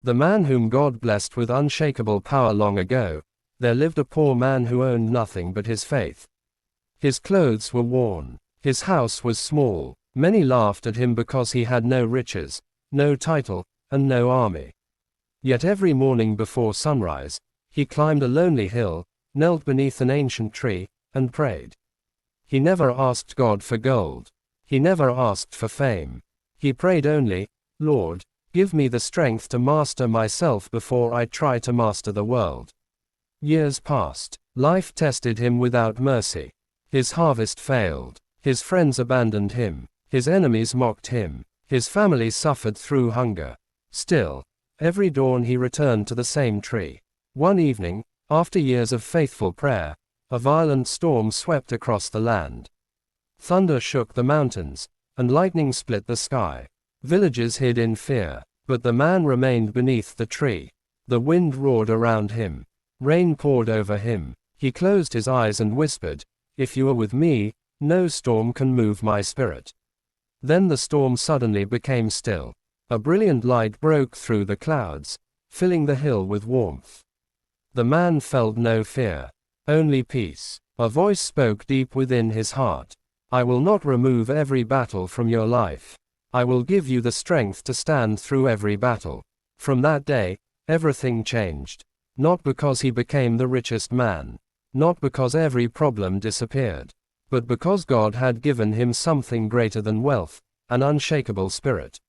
The man whom God blessed with unshakable power long ago, there lived a poor man who owned nothing but his faith. His clothes were worn. His house was small. Many laughed at him because he had no riches, no title, and no army. Yet every morning before sunrise, he climbed a lonely hill, knelt beneath an ancient tree, and prayed. He never asked God for gold. He never asked for fame. He prayed only, Lord, give me the strength to master myself before I try to master the world. Years passed. Life tested him without mercy. His harvest failed. His friends abandoned him. His enemies mocked him. His family suffered through hunger. Still, every dawn he returned to the same tree. One evening, after years of faithful prayer, a violent storm swept across the land. Thunder shook the mountains, and lightning split the sky. Villagers hid in fear, but the man remained beneath the tree. The wind roared around him. Rain poured over him. He closed his eyes and whispered, "If you are with me, no storm can move my spirit." Then the storm suddenly became still. A brilliant light broke through the clouds, filling the hill with warmth. The man felt no fear, only peace. A voice spoke deep within his heart. "I will not remove every battle from your life. I will give you the strength to stand through every battle." From that day, everything changed. Not because he became the richest man. Not because every problem disappeared. But because God had given him something greater than wealth, an unshakable spirit.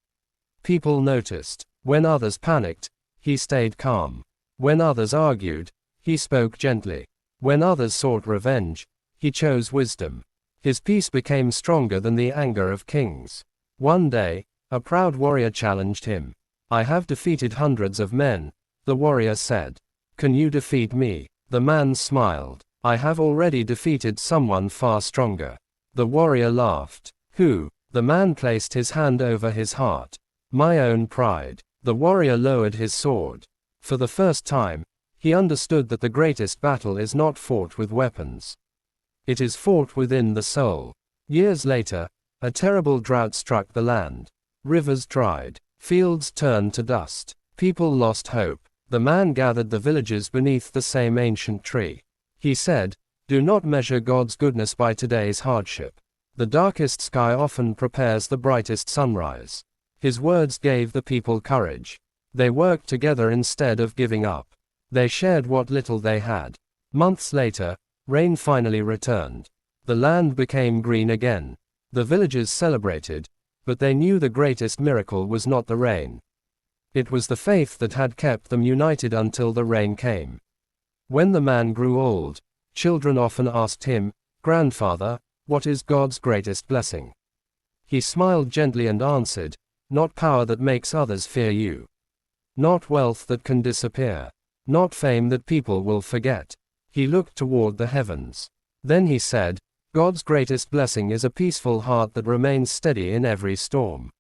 People noticed. When others panicked, he stayed calm. When others argued, he spoke gently. When others sought revenge, he chose wisdom. His peace became stronger than the anger of kings. One day, a proud warrior challenged him. "I have defeated hundreds of men," the warrior said. "Can you defeat me?" The man smiled. "I have already defeated someone far stronger." The warrior laughed. "Who?" The man placed his hand over his heart. "My own pride." The warrior lowered his sword. For the first time, he understood that the greatest battle is not fought with weapons. It is fought within the soul. Years later, a terrible drought struck the land. Rivers dried. Fields turned to dust. People lost hope. The man gathered the villagers beneath the same ancient tree. He said, "Do not measure God's goodness by today's hardship. The darkest sky often prepares the brightest sunrise." His words gave the people courage. They worked together instead of giving up. They shared what little they had. Months later, rain finally returned. The land became green again. The villagers celebrated, but they knew the greatest miracle was not the rain. It was the faith that had kept them united until the rain came. When the man grew old, children often asked him, "Grandfather, what is God's greatest blessing?" He smiled gently and answered, "Not power that makes others fear you. Not wealth that can disappear. Not fame that people will forget." He looked toward the heavens. Then he said, "God's greatest blessing is a peaceful heart that remains steady in every storm."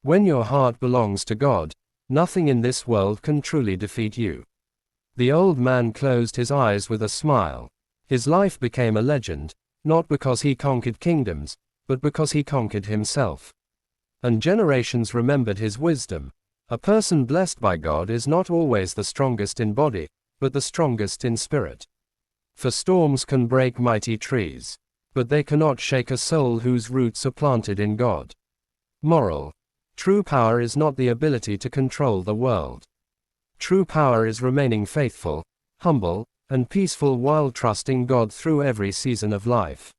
When your heart belongs to God, nothing in this world can truly defeat you. The old man closed his eyes with a smile. His life became a legend, not because he conquered kingdoms, but because he conquered himself. And generations remembered his wisdom. A person blessed by God is not always the strongest in body, but the strongest in spirit. For storms can break mighty trees, but they cannot shake a soul whose roots are planted in God. Moral. True power is not the ability to control the world. True power is remaining faithful, humble, and peaceful while trusting God through every season of life.